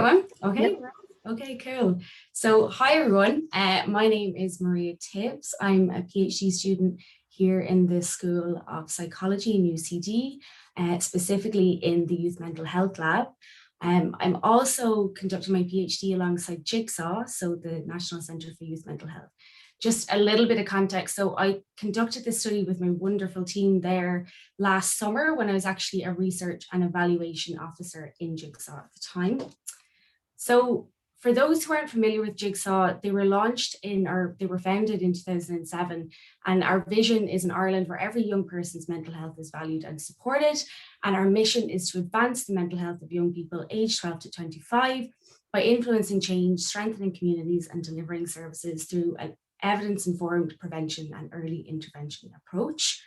Okay. Yep. Okay, cool. So hi everyone, my name is Maria Tibbs. I'm a PhD student here in the School of Psychology in UCD, specifically in the Youth Mental Health Lab. I'm also conducting my PhD alongside Jigsaw, so the National Centre for Youth Mental Health. Just a little bit of context. So I conducted this study with my wonderful team there last summer when I was actually a research and evaluation officer in Jigsaw at the time. So for those who aren't familiar with Jigsaw, they were founded in 2007. And our vision is an Ireland where every young person's mental health is valued and supported. And our mission is to advance the mental health of young people aged 12 to 25 by influencing change, strengthening communities and delivering services through an evidence-informed prevention and early intervention approach.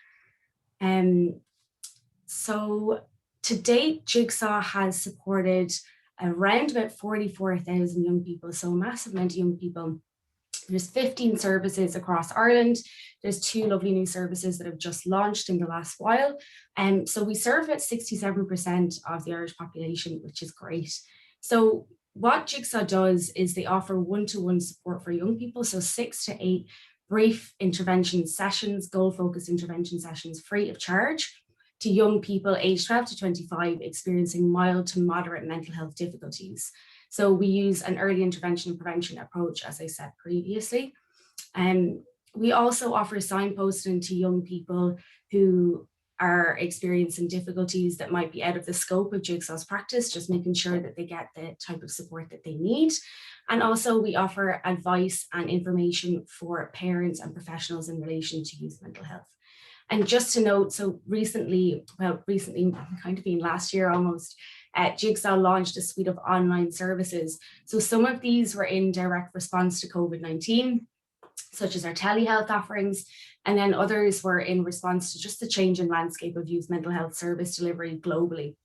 So to date, Jigsaw has supported around about 44,000 young people, so a massive amount of young people. There's 15 services across Ireland. There's 2 lovely new services that have just launched in the last while. So we serve about 67% of the Irish population, which is great. So what Jigsaw does is they offer one-to-one support for young people, so 6 to 8 brief intervention sessions, goal-focused intervention sessions free of charge to young people aged 12 to 25 experiencing mild to moderate mental health difficulties. So we use an early intervention and prevention approach, as I said previously. We also offer signposting to young people who are experiencing difficulties that might be out of the scope of Jigsaw's practice, just making sure that they get the type of support that they need. And also we offer advice and information for parents and professionals in relation to youth mental health. And just to note, so recently, kind of been last year almost, Jigsaw launched a suite of online services. So some of these were in direct response to COVID-19, such as our telehealth offerings, and then others were in response to just the changing landscape of youth mental health service delivery globally.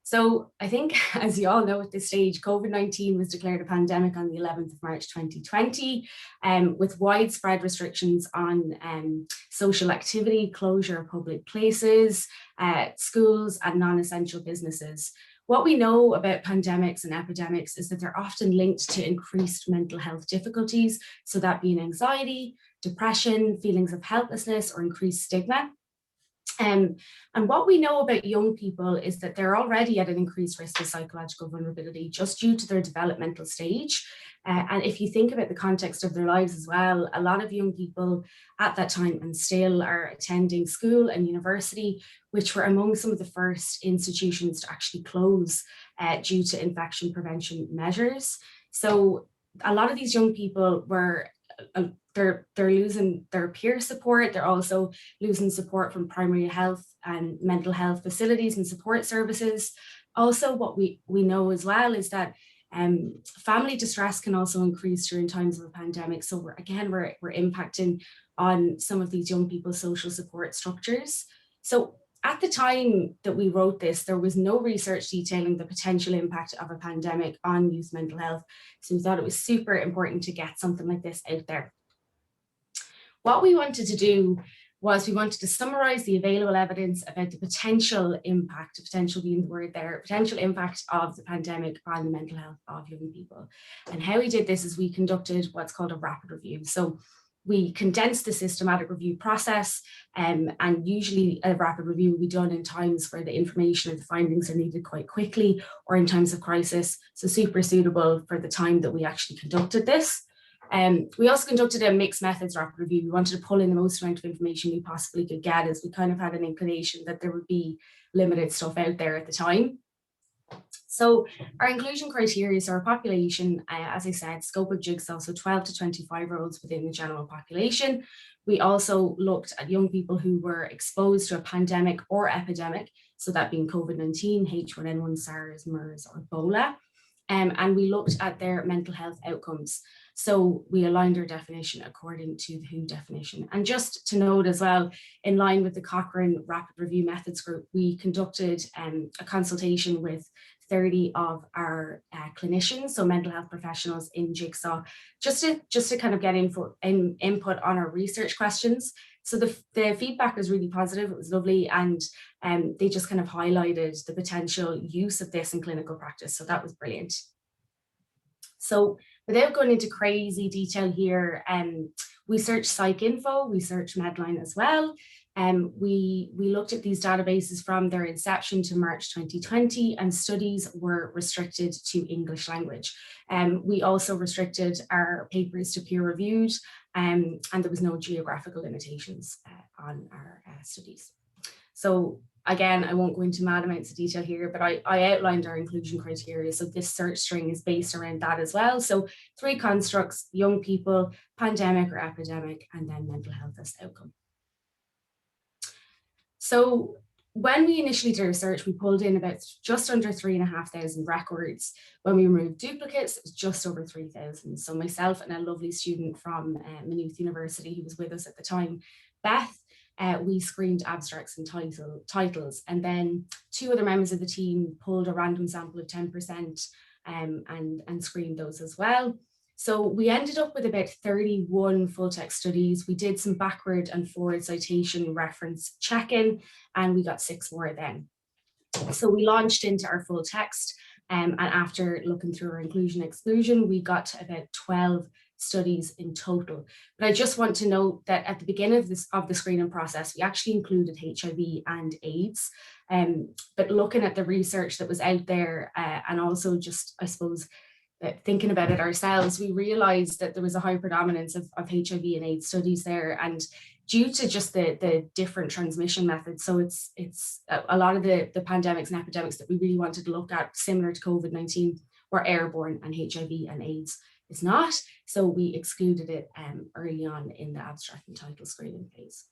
So I think, as you all know at this stage, COVID-19 was declared a pandemic on the 11th of March 2020, with widespread restrictions on social activity, closure of public places, schools and non-essential businesses. What we know about pandemics and epidemics is that they're often linked to increased mental health difficulties, so that being anxiety, depression, feelings of helplessness or increased stigma. And what we know about young people is that they're already at an increased risk of psychological vulnerability just due to their developmental stage. And if you think about the context of their lives as well, a lot of young people at that time and still are attending school and university, which were among some of the first institutions to actually close due to infection prevention measures. So a lot of these young people were they're losing their peer support. They're also losing support from primary health and mental health facilities and support services. Also, what we know as well is that family distress can also increase during times of a pandemic. So we're impacting on some of these young people's social support structures. So at the time that we wrote this, there was no research detailing the potential impact of a pandemic on youth mental health. So we thought it was super important to get something like this out there. What we wanted to do was we wanted to summarize the available evidence about the potential impact, potential being the word there, potential impact of the pandemic on the mental health of young people. And how we did this is we conducted what's called a rapid review. So we condensed the systematic review process, and usually a rapid review will be done in times where the information or the findings are needed quite quickly or in times of crisis. So super suitable for the time that we actually conducted this. We also conducted a mixed methods rapid review. We wanted to pull in the most amount of information we possibly could get, as we kind of had an inclination that there would be limited stuff out there at the time. So our inclusion criteria is our population, as I said, scope of Jigsaw, so 12 to 25-year-olds within the general population. We also looked at young people who were exposed to a pandemic or epidemic, so that being COVID-19, H1N1, SARS, MERS, or Ebola. And we looked at their mental health outcomes. So we aligned our definition according to the WHO definition. And just to note as well, in line with the Cochrane Rapid Review Methods Group, we conducted a consultation with 30 of our clinicians, so mental health professionals in Jigsaw, just to kind of get input on our research questions. So the feedback was really positive. It was lovely, and they just kind of highlighted the potential use of this in clinical practice. So that was brilliant. So without going into crazy detail here, we searched PsycInfo, we searched Medline as well. We looked at these databases from their inception to March 2020, and studies were restricted to English language. We also restricted our papers to peer reviewed, and there was no geographical limitations on our studies. So again, I won't go into mad amounts of detail here, but I outlined our inclusion criteria. So this search string is based around that as well. So 3 constructs: young people, pandemic or epidemic, and then mental health as outcome. So when we initially did our search, we pulled in about just under 3,500 records. When we removed duplicates, it was just over 3,000. So myself and a lovely student from Maynooth University who was with us at the time, Beth, we screened abstracts and titles, and then 2 other members of the team pulled a random sample of 10% and screened those as well. So we ended up with about 31 full text studies. We did some backward and forward citation reference checking, and we got 6 more then. So we launched into our full text, and after looking through our inclusion exclusion, we got to about 12 studies in total. But I just want to note that at the beginning of the screening process, we actually included HIV and AIDS. But looking at the research that was out there, and also just, I suppose, thinking about it ourselves, we realized that there was a high predominance of HIV and AIDS studies there, and due to just the different transmission methods. So it's a lot of the pandemics and epidemics that we really wanted to look at, similar to COVID-19, were airborne, and HIV and AIDS is not. So we excluded it early on in the abstract and title screening phase.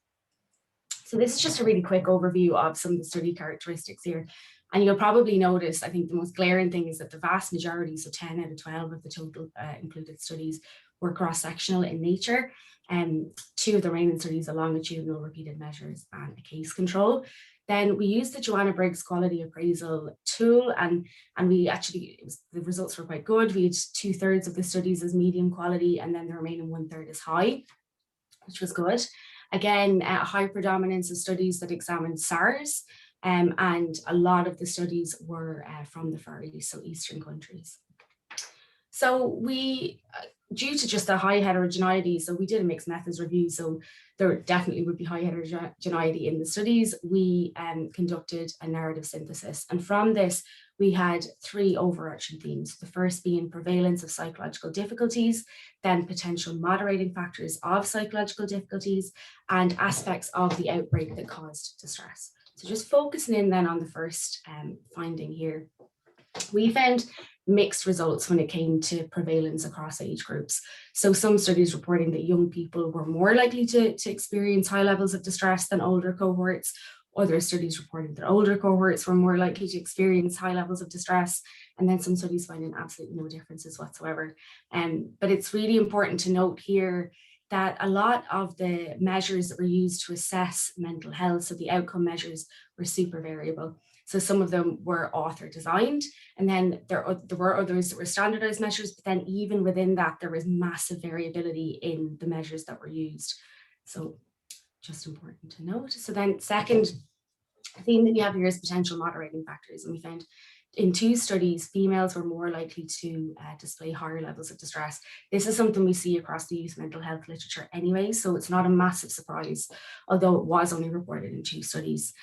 So this is just a really quick overview of some of the study characteristics here. And you'll probably notice, I think the most glaring thing is that the vast majority, so 10 out of 12 of the total included studies, were cross-sectional in nature. 2 of the remaining studies are longitudinal repeated measures and a case control. Then we used the Joanna Briggs quality appraisal tool, and we actually, the results were quite good. We had 2/3 of the studies as medium quality, and then the remaining 1/3 is high, which was good. Again, a high predominance of studies that examined SARS, and a lot of the studies were from the Far East, so Eastern countries. So we, due to just the high heterogeneity, so we did a mixed methods review, so there definitely would be high heterogeneity in the studies. We conducted a narrative synthesis, and from this we had 3 overarching themes. The first being prevalence of psychological difficulties, then potential moderating factors of psychological difficulties, and aspects of the outbreak that caused distress. So just focusing in then on the first finding here, we found mixed results when it came to prevalence across age groups. So some studies reporting that young people were more likely to experience high levels of distress than older cohorts. Other studies reporting that older cohorts were more likely to experience high levels of distress, and then some studies finding absolutely no differences whatsoever. But it's really important to note here that a lot of the measures that were used to assess mental health, so the outcome measures, were super variable. So some of them were author designed, and then there were others that were standardized measures, but then even within that, there was massive variability in the measures that were used. So just important to note. So then second theme that we have here is potential moderating factors. And we found in 2 studies, females were more likely to display higher levels of distress. This is something we see across the youth mental health literature anyway, so it's not a massive surprise, although it was only reported in 2 studies.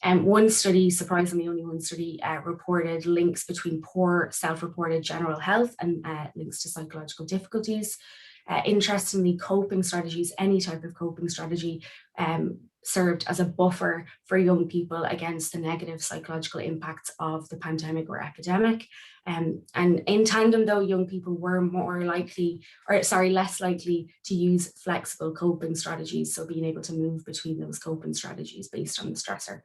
One study, surprisingly only one study, reported links between poor self-reported general health and links to psychological difficulties. Interestingly, coping strategies, any type of coping strategy, served as a buffer for young people against the negative psychological impacts of the pandemic or epidemic. And in tandem, though, young people were less likely to use flexible coping strategies, so being able to move between those coping strategies based on the stressor.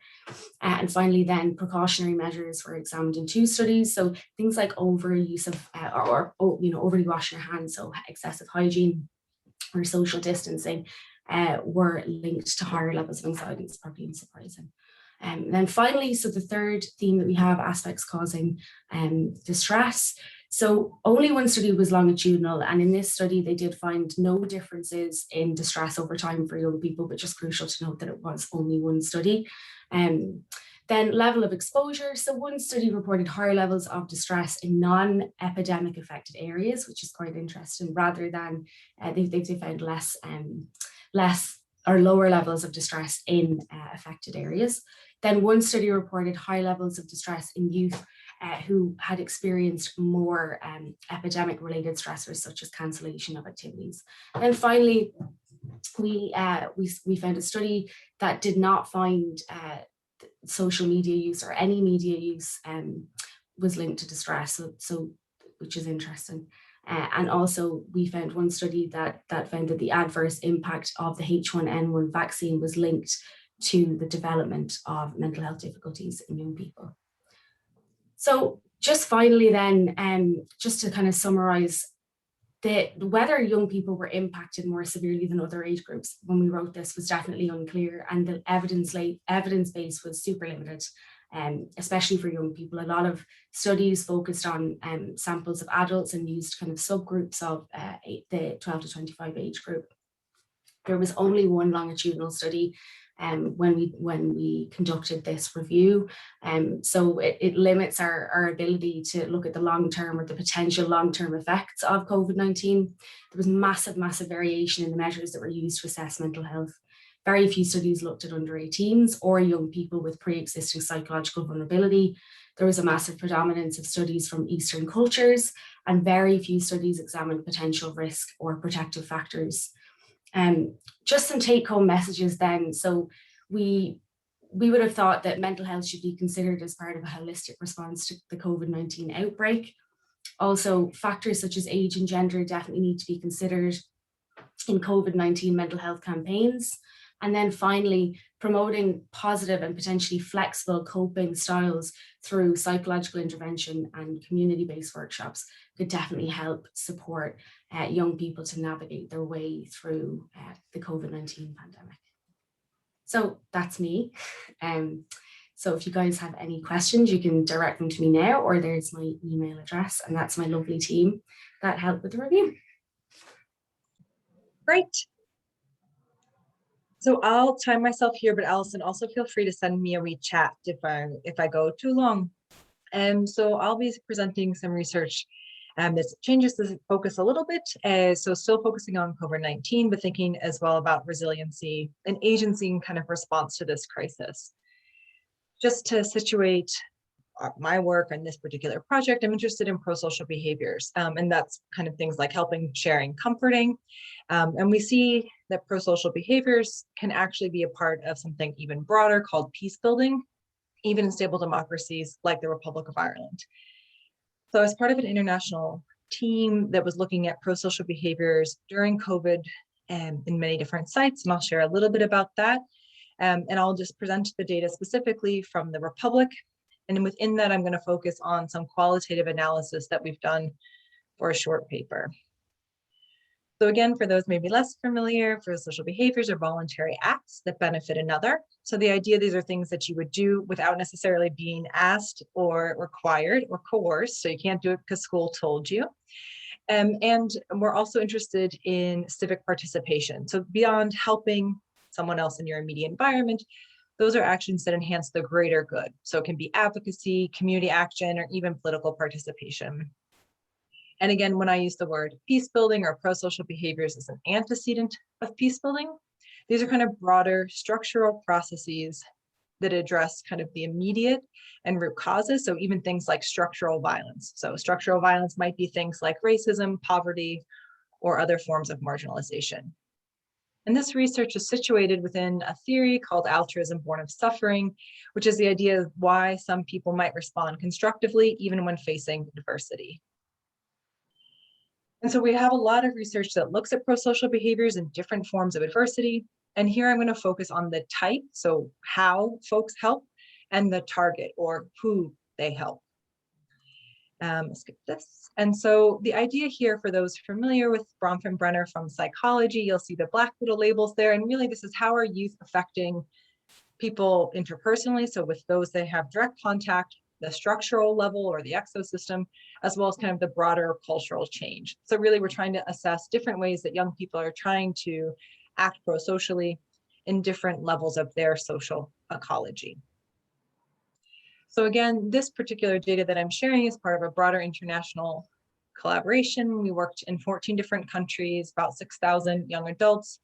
And finally, then precautionary measures were examined in 2 studies, so things like overuse of overly washing your hands, so excessive hygiene or social distancing, were linked to higher levels of anxiety. It's probably unsurprising. And then finally, so the third theme that we have, aspects causing distress. So only one study was longitudinal, and in this study they did find no differences in distress over time for young people, but just crucial to note that it was only one study. Then level of exposure. So one study reported higher levels of distress in non-epidemic affected areas, which is quite interesting, rather than they found less or lower levels of distress in affected areas. Then one study reported high levels of distress in youth who had experienced more epidemic-related stressors, such as cancellation of activities. And finally, we found a study that did not find social media use or any media use was linked to distress, so which is interesting. And also we found one study that found that the adverse impact of the H1N1 vaccine was linked to the development of mental health difficulties in young people. So just finally then, just to kind of summarize, whether young people were impacted more severely than other age groups when we wrote this was definitely unclear, and the evidence base was super limited, especially for young people. A lot of studies focused on samples of adults and used kind of subgroups of the 12 to 25 age group. There was only one longitudinal study when we conducted this review. So it limits our ability to look at the long-term or the potential long-term effects of COVID-19. There was massive variation in the measures that were used to assess mental health. Very few studies looked at under 18s or young people with pre-existing psychological vulnerability. There was a massive predominance of studies from Eastern cultures, and very few studies examined potential risk or protective factors. Just some take-home messages then. So we would have thought that mental health should be considered as part of a holistic response to the COVID-19 outbreak. Also, factors such as age and gender definitely need to be considered in COVID-19 mental health campaigns. And then finally, promoting positive and potentially flexible coping styles through psychological intervention and community-based workshops could definitely help support young people to navigate their way through the COVID-19 pandemic. So that's me. So if you guys have any questions, you can direct them to me now, or there's my email address, and that's my lovely team that helped with the review. Great. So I'll time myself here, but Allison, also feel free to send me a wee chat if I go too long. So I'll be presenting some research that changes the focus a little bit. So still focusing on COVID-19, but thinking as well about resiliency and agency in kind of response to this crisis. Just to situate my work on this particular project, I'm interested in prosocial behaviors, and that's kind of things like helping, sharing, comforting. And we see that prosocial behaviors can actually be a part of something even broader called peace building, even in stable democracies like the Republic of Ireland. So as part of an international team that was looking at prosocial behaviors during COVID in many different sites, and I'll share a little bit about that. And I'll just present the data specifically from the Republic. And within that, I'm going to focus on some qualitative analysis that we've done for a short paper. So again, for those maybe less familiar, prosocial behaviors are voluntary acts that benefit another. So the idea, these are things that you would do without necessarily being asked or required or coerced. So you can't do it because school told you. And we're also interested in civic participation. So beyond helping someone else in your immediate environment, those are actions that enhance the greater good. So it can be advocacy, community action, or even political participation. And again, when I use the word peace building or prosocial behaviors as an antecedent of peace building, these are kind of broader structural processes that address kind of the immediate and root causes. So even things like structural violence. So structural violence might be things like racism, poverty, or other forms of marginalization. And this research is situated within a theory called altruism born of suffering, which is the idea of why some people might respond constructively even when facing adversity. And so we have a lot of research that looks at prosocial behaviors in different forms of adversity. And here I'm going to focus on the type, so how folks help, and the target, or who they help. Skip this. And so the idea here, for those familiar with Bronfenbrenner from psychology, you'll see the black little labels there. And really, this is how are youth affecting people interpersonally. So with those they have direct contact, the structural level or the exosystem, as well as kind of the broader cultural change. So really, we're trying to assess different ways that young people are trying to act prosocially in different levels of their social ecology. So again, this particular data that I'm sharing is part of a broader international collaboration. We worked in 14 different countries, about 6,000 young adults,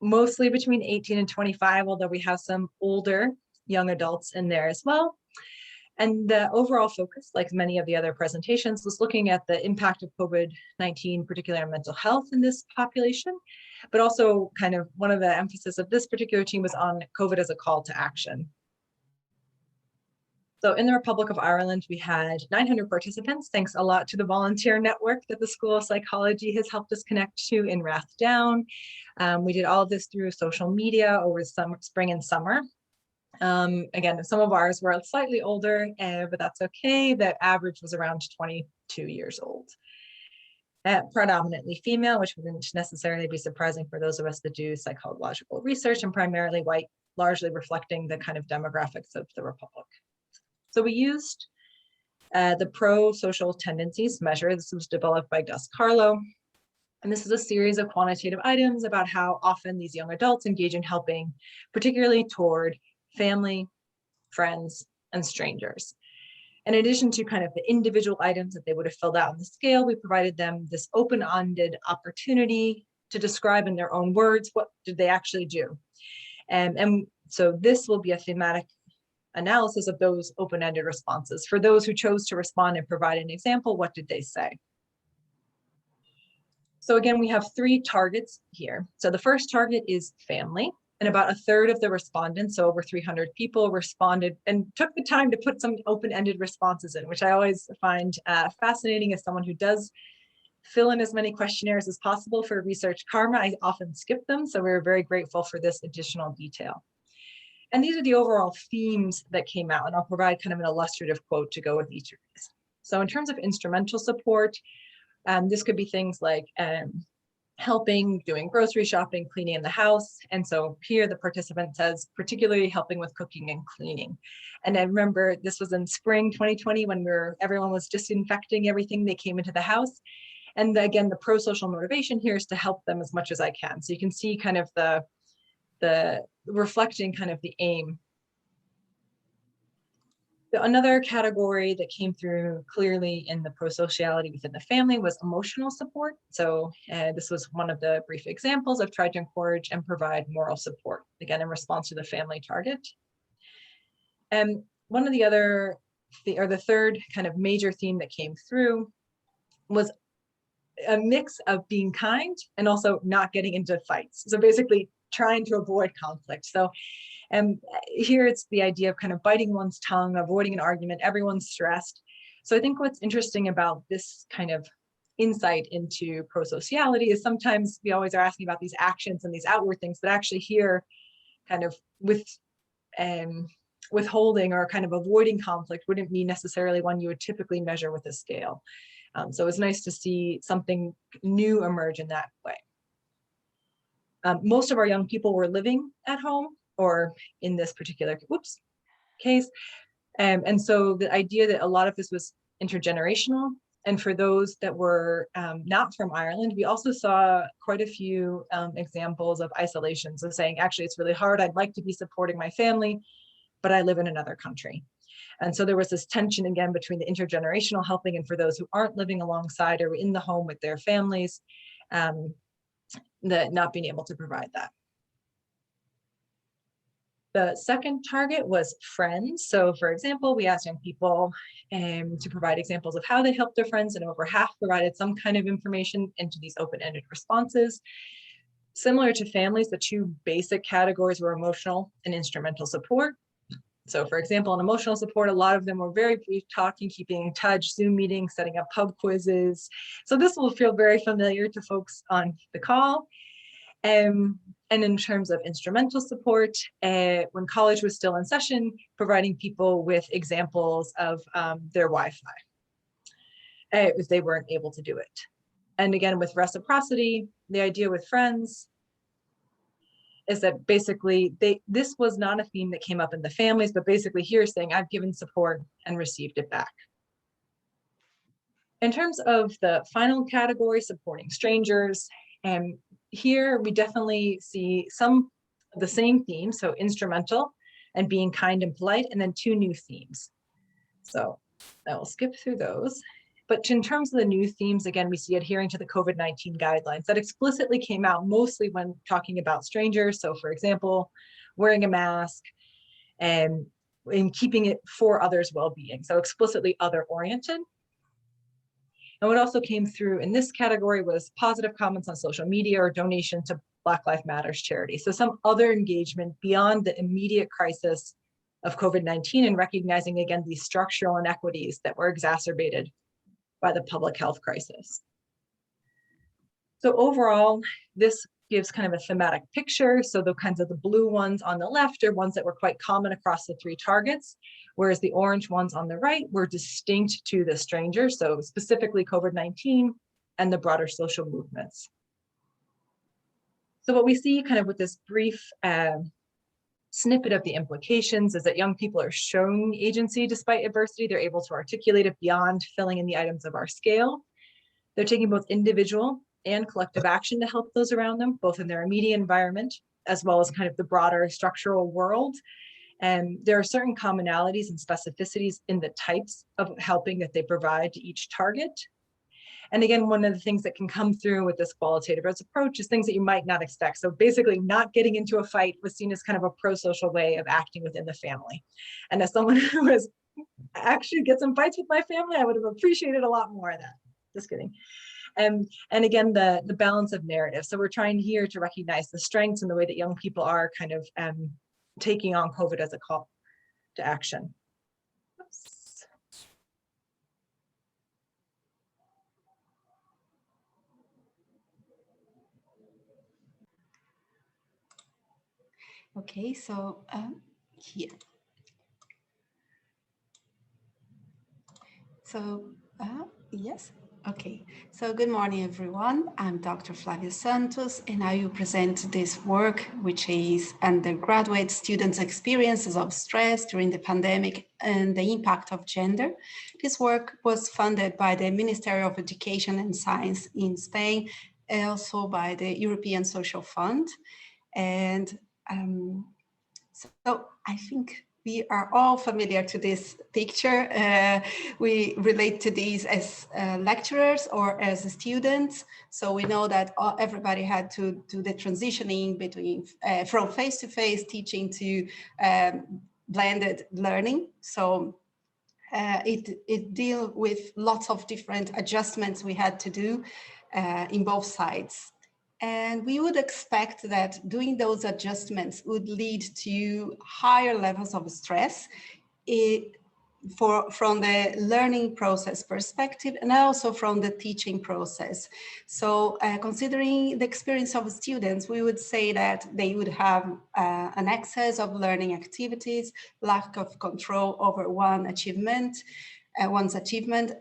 mostly between 18 and 25, although we have some older young adults in there as well. And the overall focus, like many of the other presentations, was looking at the impact of COVID-19, particularly on mental health in this population, but also kind of one of the emphasis of this particular team was on COVID as a call to action. So in the Republic of Ireland, we had 900 participants, thanks a lot to the volunteer network that the School of Psychology has helped us connect to in Rathdown. We did all of this through social media over spring and summer. Again, some of ours were slightly older, but that's okay. The average was around 22 years old. Predominantly female, which wouldn't necessarily be surprising for those of us that do psychological research, and primarily white, largely reflecting the kind of demographics of the Republic. So we used the Prosocial tendencies measure. This was developed by Gus Carlo. And this is a series of quantitative items about how often these young adults engage in helping, particularly toward family, friends, and strangers. In addition to kind of the individual items that they would have filled out on the scale, we provided them this open-ended opportunity to describe in their own words, what did they actually do? And so this will be a thematic analysis of those open-ended responses. For those who chose to respond and provide an example, what did they say? So again, we have 3 targets here. So the first target is family, and about a third of the respondents, so over 300 people, responded and took the time to put some open-ended responses in, which I always find fascinating as someone who does fill in as many questionnaires as possible for research karma. I often skip them, so we're very grateful for this additional detail. And these are the overall themes that came out, and I'll provide kind of an illustrative quote to go with each of these. So in terms of instrumental support, this could be things like helping, doing grocery shopping, cleaning in the house. And so here the participant says, particularly helping with cooking and cleaning. And I remember this was in spring 2020 when everyone was disinfecting everything they came into the house. And again, the prosocial motivation here is to help them as much as I can. So you can see kind of the reflecting kind of the aim. Another category that came through clearly in the prosociality within the family was emotional support. So this was one of the brief examples. I've tried to encourage and provide moral support, again, in response to the family target. And one of the other, or the third kind of major theme that came through was a mix of being kind and also not getting into fights. So basically trying to avoid conflict. So here it's the idea of kind of biting one's tongue, avoiding an argument, everyone's stressed. So I think what's interesting about this kind of insight into prosociality is sometimes we always are asking about these actions and these outward things, but actually here kind of with withholding or kind of avoiding conflict wouldn't be necessarily one you would typically measure with a scale. So it's nice to see something new emerge in that way. Most of our young people were living at home, or in this particular case. And so the idea that a lot of this was intergenerational, and for those that were not from Ireland, we also saw quite a few examples of isolation. So saying, actually, it's really hard. I'd like to be supporting my family, but I live in another country. And so there was this tension again between the intergenerational helping and for those who aren't living alongside or in the home with their families, that not being able to provide that. The second target was friends. So for example, we asked young people to provide examples of how they helped their friends, and over half provided some kind of information into these open-ended responses. Similar to families, the 2 basic categories were emotional and instrumental support. So for example, in emotional support, a lot of them were very brief talking, keeping in touch, Zoom meetings, setting up pub quizzes. So this will feel very familiar to folks on the call. And in terms of instrumental support, when college was still in session, providing people with examples of their Wi-Fi if they weren't able to do it. And again, with reciprocity, the idea with friends is that basically this was not a theme that came up in the families, but basically here saying, I've given support and received it back. In terms of the final category, supporting strangers, and here we definitely see some of the same themes, so instrumental and being kind and polite, and then 2 new themes. So I will skip through those. But in terms of the new themes, again, we see adhering to the COVID-19 guidelines that explicitly came out mostly when talking about strangers. So for example, wearing a mask and keeping it for others' well-being. So explicitly other-oriented. And what also came through in this category was positive comments on social media or donation to Black Lives Matters charity. So some other engagement beyond the immediate crisis of COVID-19 and recognizing again these structural inequities that were exacerbated by the public health crisis. So overall, this gives kind of a thematic picture. So the kinds of the blue ones on the left are ones that were quite common across the three targets, whereas the orange ones on the right were distinct to the stranger. So specifically COVID-19 and the broader social movements. So what we see kind of with this brief snippet of the implications is that young people are showing agency despite adversity. They're able to articulate it beyond filling in the items of our scale. They're taking both individual and collective action to help those around them, both in their immediate environment, as well as kind of the broader structural world. And there are certain commonalities and specificities in the types of helping that they provide to each target. And again, one of the things that can come through with this qualitative approach is things that you might not expect. So basically not getting into a fight was seen as kind of a pro-social way of acting within the family. And as someone who has actually get some fights with my family, I would have appreciated a lot more of that. Just kidding. And again, the balance of narrative. So we're trying here to recognize the strengths and the way that young people are kind of taking on COVID as a call to action. Oops. Okay, so here. So, yes, okay. So good morning, everyone. I'm Dr. Flavia Santos, and I will present this work, which is undergraduate students' experiences of stress during the pandemic and the impact of gender. This work was funded by the Ministry of Education and Science in Spain, and also by the European Social Fund. And so I think we are all familiar to this picture. We relate to these as lecturers or as students. So we know that everybody had to do the transitioning between from face-to-face teaching to blended learning. So it deal with lots of different adjustments we had to do in both sides. And we would expect that doing those adjustments would lead to higher levels of stress from the learning process perspective and also from the teaching process. So considering the experience of students, we would say that they would have an excess of learning activities, lack of control over one's achievement,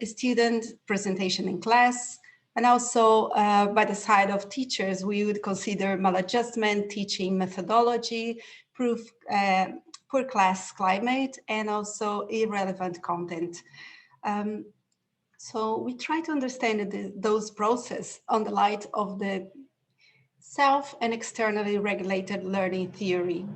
student presentation in class. And also by the side of teachers, we would consider maladjustment, teaching methodology, poor class climate, and also irrelevant content. So we try to understand those processes on the light of the self and externally regulated learning theory,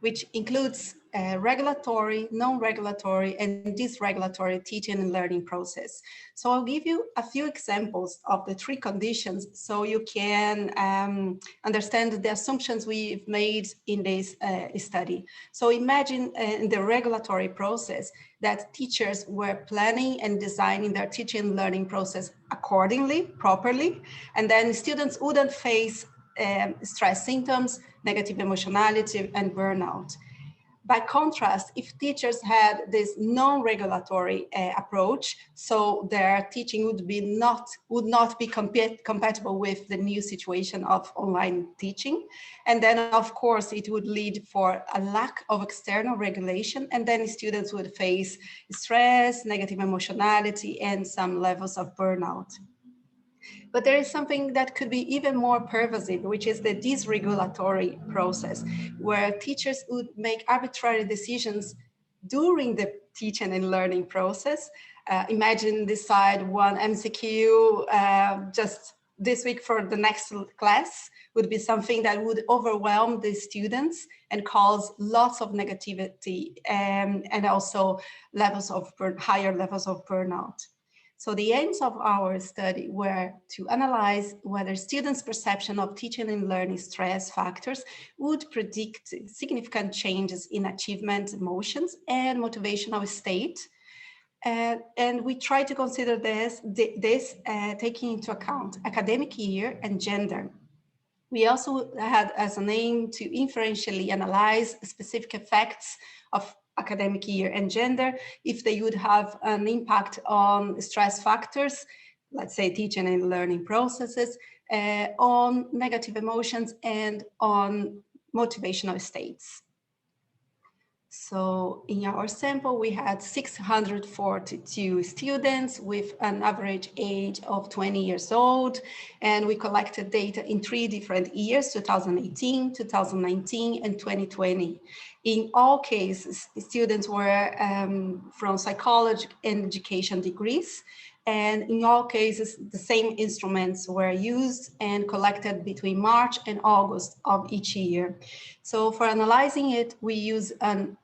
which includes regulatory, non-regulatory, and dysregulatory teaching and learning process. So I'll give you a few examples of the three conditions so you can understand the assumptions we've made in this study. So imagine in the regulatory process that teachers were planning and designing their teaching and learning process accordingly, properly, and then students wouldn't face stress symptoms, negative emotionality, and burnout. By contrast, if teachers had this non-regulatory approach, so their teaching would not be compatible with the new situation of online teaching. And then of course, it would lead for a lack of external regulation, and then students would face stress, negative emotionality, and some levels of burnout. But there is something that could be even more pervasive, which is the dysregulatory process, where teachers would make arbitrary decisions during the teaching and learning process. Imagine decide one MCQ just this week for the next class would be something that would overwhelm the students and cause lots of negativity and also higher levels of burnout. So the aims of our study were to analyze whether students' perception of teaching and learning stress factors would predict significant changes in achievement, emotions, and motivational state. And we try to consider this taking into account academic year and gender. We also had as an aim to inferentially analyze specific effects of academic year and gender, if they would have an impact on stress factors, let's say teaching and learning processes, on negative emotions and on motivational states. So in our sample, we had 642 students with an average age of 20 years old, and we collected data in 3 different years, 2018, 2019, and 2020. In all cases, students were from psychology and education degrees, and in all cases, the same instruments were used and collected between March and August of each year. So for analyzing it, we use an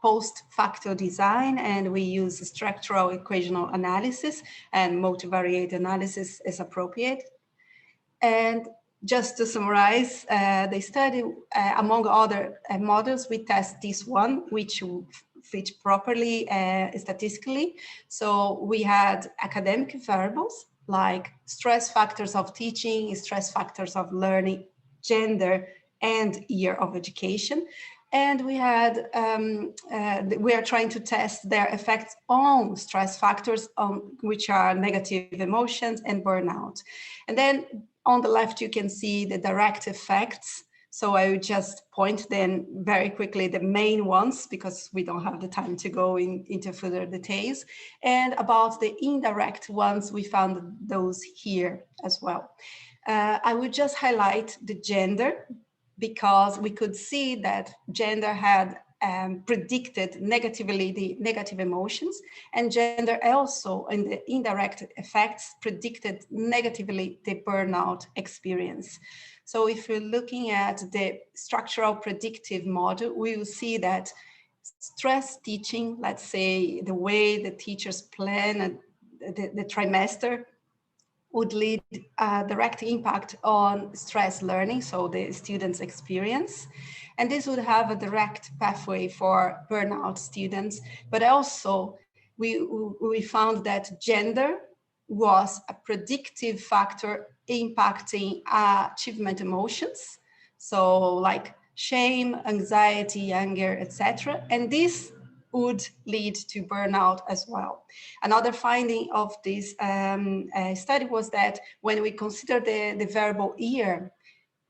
post facto design, and we use structural equational analysis, and multivariate analysis is appropriate. And just to summarize the study, among other models, we test this one, which fit properly statistically. So we had academic variables like stress factors of teaching, stress factors of learning, gender, and year of education. And we had, we are trying to test their effects on stress factors, which are negative emotions and burnout. And then on the left, you can see the direct effects. So I would just point then very quickly the main ones, because we don't have the time to go into further details. And about the indirect ones, we found those here as well. I would just highlight the gender, because we could see that gender had predicted negatively the negative emotions, and gender also in the indirect effects predicted negatively the burnout experience. So if we're looking at the structural predictive model, we will see that stress teaching, let's say the way the teachers plan the trimester, would lead a direct impact on stress learning, so the students' experience. And this would have a direct pathway for burnout students. But also, we found that gender was a predictive factor impacting achievement emotions. So like shame, anxiety, anger, etc. And this would lead to burnout as well. Another finding of this study was that when we consider the variable year,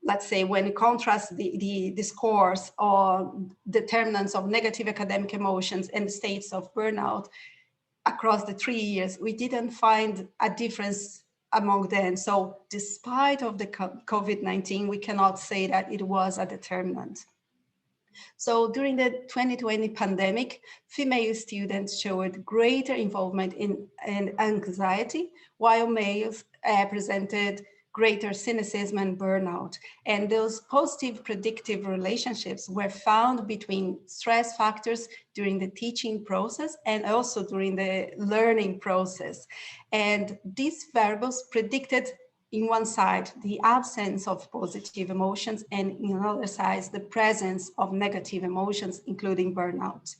let's say when you contrast the scores or determinants of negative academic emotions and states of burnout across the 3 years, we didn't find a difference among them. So despite of the COVID-19, we cannot say that it was a determinant. So during the 2020 pandemic, female students showed greater involvement in anxiety, while males presented greater cynicism and burnout. And those positive predictive relationships were found between stress factors during the teaching process and also during the learning process. And these variables predicted, in one side, the absence of positive emotions, and in another side, the presence of negative emotions, including burnout.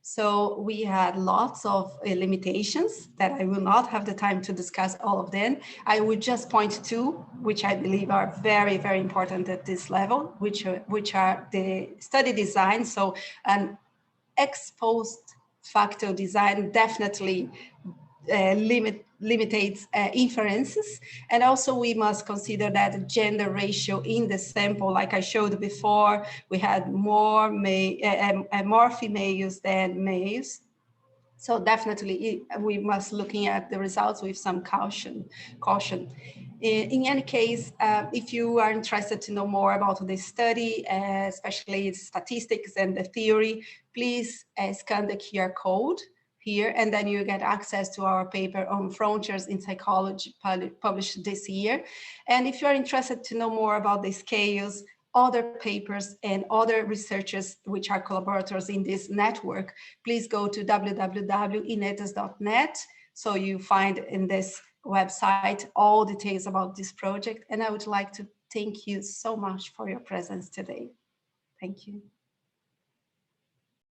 So we had lots of limitations that I will not have the time to discuss all of them. I would just point to, which I believe are very, very important at this level, which are the study design. So an ex post facto design definitely limits inferences. And also we must consider that gender ratio in the sample, like I showed before, we had more females than males. So definitely we must looking at the results with some caution. In any case, if you are interested to know more about this study, especially statistics and the theory, please scan the QR code here, and then you get access to our paper on frontiers in psychology published this year. And if you're interested to know more about the scales, other papers and other researchers which are collaborators in this network, please go to www.inetas.net. So you find in this website all details about this project. And I would like to thank you so much for your presence today. Thank you.